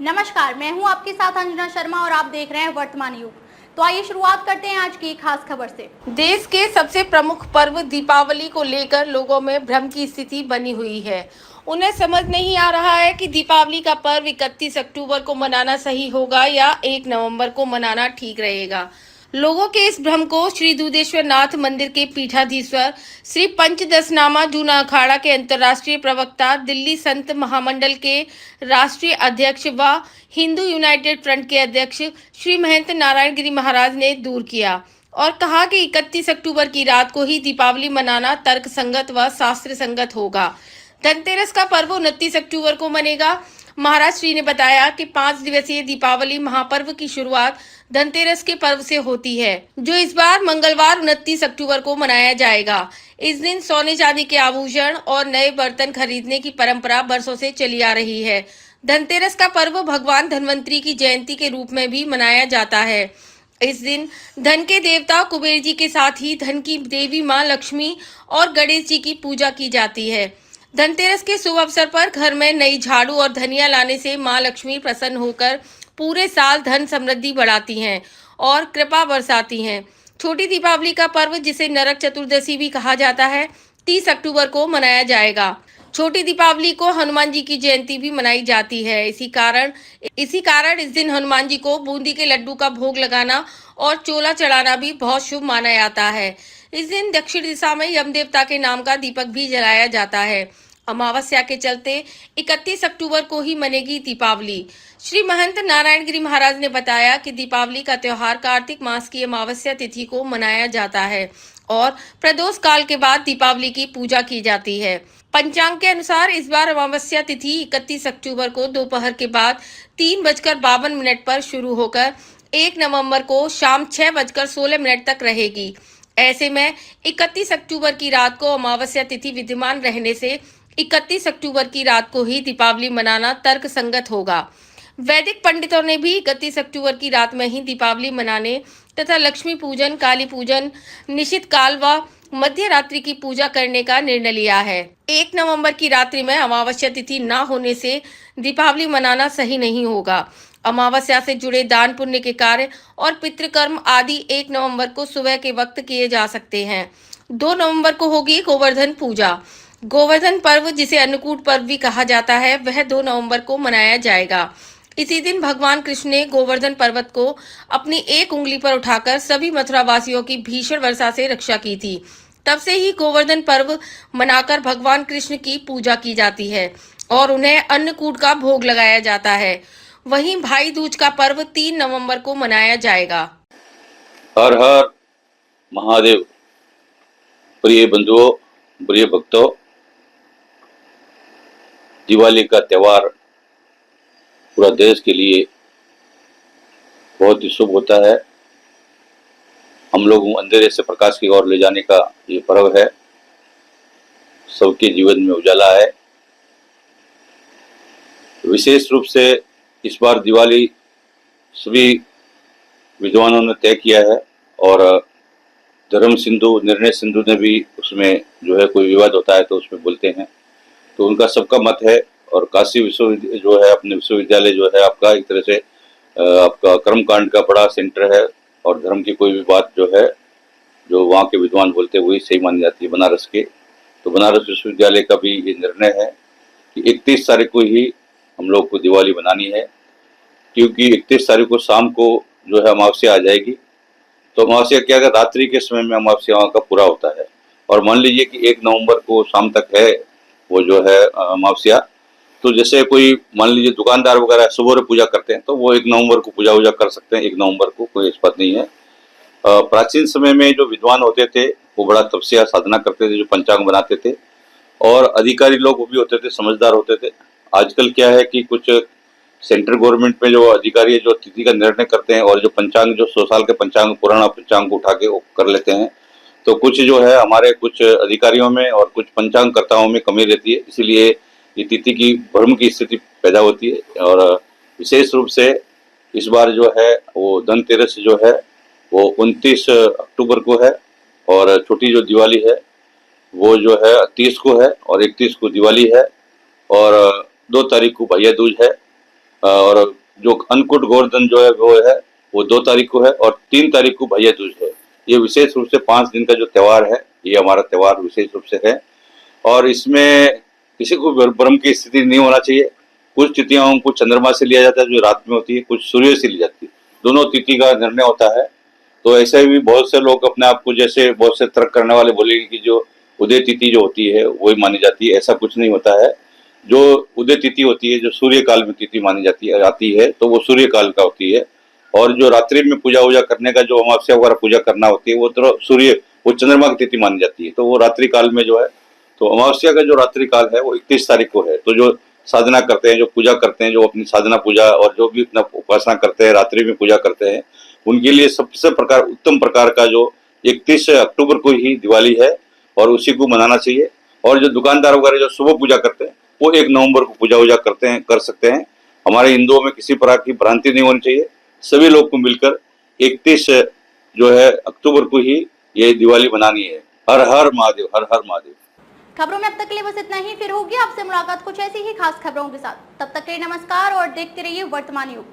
नमस्कार, मैं हूं आपके साथ अंजना शर्मा और आप देख रहे हैं वर्तमान युग। तो आइए शुरुआत करते हैं आज की खास खबर से। देश के सबसे प्रमुख पर्व दीपावली को लेकर लोगों में भ्रम की स्थिति बनी हुई है। उन्हें समझ नहीं आ रहा है कि दीपावली का पर्व 31 अक्टूबर को मनाना सही होगा या 1 नवंबर को मनाना ठीक रहेगा। लोगों के इस भ्रम को श्री दूधेश्वर नाथ मंदिर के पीठाधीश्वर श्री पंचदशनामा जूना अखाड़ा के अंतर्राष्ट्रीय प्रवक्ता, दिल्ली संत महामंडल के राष्ट्रीय अध्यक्ष व हिंदू यूनाइटेड फ्रंट के अध्यक्ष श्री महंत नारायण गिरी महाराज ने दूर किया और कहा कि 31 अक्टूबर की रात को ही दीपावली मनाना तर्क संगत व शास्त्र संगत होगा। धनतेरस का पर्व 29 अक्टूबर को मनेगा। महाराज श्री ने बताया कि 5 दिवसीय दीपावली महापर्व की शुरुआत धनतेरस के पर्व से होती है, जो इस बार मंगलवार 29 अक्टूबर को मनाया जाएगा। इस दिन सोने चांदी के आभूषण और नए बर्तन खरीदने की परंपरा बरसों से चली आ रही है। धनतेरस का पर्व भगवान धन्वंतरी की जयंती के रूप में भी मनाया जाता है। इस दिन धन के देवता कुबेर जी के साथ ही धन की देवी मां लक्ष्मी और गणेश जी की पूजा की जाती है। धनतेरस के शुभ अवसर पर घर में नई झाड़ू और धनिया लाने से मां लक्ष्मी प्रसन्न होकर पूरे साल धन समृद्धि बढ़ाती हैं और कृपा बरसाती हैं। छोटी दीपावली का पर्व, जिसे नरक चतुर्दशी भी कहा जाता है, 30 अक्टूबर को मनाया जाएगा। छोटी दीपावली को हनुमान जी की जयंती भी मनाई जाती है। इसी कारण इस दिन हनुमान जी को बूंदी के लड्डू का भोग लगाना और चोला चढ़ाना भी बहुत शुभ माना जाता है। इस दिन दक्षिण दिशा में यम देवता के नाम का दीपक भी जलाया जाता है। अमावस्या के चलते 31 अक्टूबर को ही मनेगी दीपावली। श्री महंत नारायण गिरी महाराज ने बताया कि दीपावली का त्योहार कार्तिक मास की अमावस्या तिथि को मनाया जाता है और प्रदोष काल के बाद दीपावली की पूजा की जाती है। पंचांग के अनुसार इस बार अमावस्या तिथि 31 अक्टूबर को दोपहर के बाद 3:52 पर शुरू होकर 1 नवंबर को शाम 6:16 तक रहेगी। ऐसे में 31 अक्टूबर की रात को अमावस्या तिथि विद्यमान रहने से 31 अक्टूबर की रात को ही दीपावली मनाना तर्क संगत होगा। वैदिक पंडितों ने भी 31 अक्टूबर की रात में ही दीपावली मनाने तथा लक्ष्मी पूजन, काली पूजन, निशित काल व मध्य रात्रि की पूजा करने का निर्णय लिया है। 1 नवंबर की रात्रि में अमावस्या तिथि न होने से दीपावली मनाना सही नहीं होगा। अमावस्या से जुड़े दान पुण्य के कार्य और पितृकर्म आदि 1 नवंबर को सुबह के वक्त किए जा सकते हैं। 2 नवंबर को होगी गोवर्धन पूजा। गोवर्धन पर्व, जिसे अन्नकूट पर्व भी कहा जाता है, वह 2 नवंबर को मनाया जाएगा। इसी दिन भगवान कृष्ण ने गोवर्धन पर्वत को अपनी एक उंगली पर उठाकर सभी मथुरा वासियों की भीषण वर्षा से रक्षा की थी। तब से ही गोवर्धन पर्व मनाकर भगवान कृष्ण की पूजा की जाती है और उन्हें अन्नकूट का भोग लगाया जाता है। वहीं भाई दूज का पर्व 3 नवंबर को मनाया जाएगा। हर हर महादेव। प्रिय बंधुओं, प्रिय भक्तों, दिवाली का त्यौहार पूरा देश के लिए बहुत ही शुभ होता है। हम लोग अंधेरे से प्रकाश की ओर ले जाने का ये पर्व है। सबके जीवन में उजाला है। विशेष रूप से इस बार दिवाली सभी विद्वानों ने तय किया है और धर्म सिंधु, निर्णय सिंधु ने भी उसमें जो है कोई विवाद होता है तो उसमें बोलते हैं, तो उनका सबका मत है। और काशी विश्वविद्यालय जो है, अपने विश्वविद्यालय जो है आपका एक तरह से आपका कर्मकांड का बड़ा सेंटर है और धर्म की कोई भी बात जो है, जो वहाँ के विद्वान बोलते हैं वही सही मानी जाती है बनारस के। तो बनारस विश्वविद्यालय का भी ये निर्णय है कि 31 तारीख को ही हम लोग को दिवाली बनानी है, क्योंकि 31 तारीख को शाम को जो है अमावस्या आ जाएगी। तो अमावस्या क्या है, रात्रि के समय में अमावस्या का पूरा होता है। और मान लीजिए कि 1 नवंबर को शाम तक है वो जो है अमावस्या, तो जैसे कोई मान लीजिए दुकानदार वगैरह सुबह पूजा करते हैं तो वो 1 नवंबर को पूजा वूजा कर सकते हैं। 1 नवंबर को कोई इस बात नहीं है। प्राचीन समय में जो विद्वान होते थे वो बड़ा तपस्या साधना करते थे, जो पंचांग बनाते थे, और अधिकारी लोग वो भी होते थे, समझदार होते थे। आजकल क्या है कि कुछ सेंट्रल गवर्नमेंट में जो अधिकारी है जो तिथि का निर्णय करते हैं और जो पंचांग, जो 100 साल के पंचांग, पुराना पंचांग को उठा के वो कर लेते हैं, तो कुछ जो है हमारे कुछ अधिकारियों में और कुछ पंचांगकर्ताओं में कमी रहती है। इसीलिए ये तिथि की भ्रम की स्थिति पैदा होती है। और विशेष रूप से इस बार जो है वो धनतेरस जो है वो 29 अक्टूबर को है और छोटी जो दिवाली है वो जो है 30 को है और 31 को दिवाली है और 2 तारीख को भैया दूज है। और जो अन्नकूट गोवर्धन जो है वो 2 तारीख को है और 3 तारीख को भैया दूज है। ये विशेष रूप से 5 दिन का जो त्योहार है, ये हमारा त्योहार विशेष रूप से है और इसमें किसी को भ्रम की स्थिति नहीं होना चाहिए। कुछ तिथियां को चंद्रमा से लिया जाता है जो रात में होती है, कुछ सूर्य से ली जाती है, दोनों तिथि का निर्णय होता है। तो ऐसे भी बहुत से लोग अपने आप को, जैसे बहुत से तर्क करने वाले बोलेंगे कि जो उदय तिथि जो होती है वही मानी जाती है, ऐसा कुछ नहीं होता है। जो उदय तिथि होती है, जो सूर्य काल में तिथि मानी आती है तो वो सूर्य काल का होती है और जो रात्रि में पूजा वूजा करने का, जो अमावस्या वगैरह पूजा करना होती है, वो तो वो चंद्रमा की तिथि मानी जाती है, तो वो रात्रि काल में जो है, तो अमावस्या का जो रात्रि काल है वो 31 तारीख को है। तो जो साधना करते हैं, जो पूजा करते हैं, जो अपनी साधना पूजा और जो भी अपना उपासना करते हैं, रात्रि में पूजा करते हैं, उनके लिए सबसे उत्तम प्रकार का जो 31 अक्टूबर को ही दिवाली है और उसी को मनाना चाहिए। और जो दुकानदार वगैरह जो सुबह पूजा करते हैं वो 1 नवंबर को पूजा वूजा कर सकते हैं। हमारे हिंदुओं में किसी प्रकार की भ्रांति नहीं होनी चाहिए। सभी लोग को मिलकर 31 जो है अक्टूबर को ही ये दिवाली मनानी है। हर हर महादेव, हर हर महादेव। खबरों में अब तक के लिए बस इतना ही। फिर होगी आपसे मुलाकात कुछ ऐसी ही खास खबरों के साथ। तब तक के लिए नमस्कार और देखते रहिए वर्तमान युग।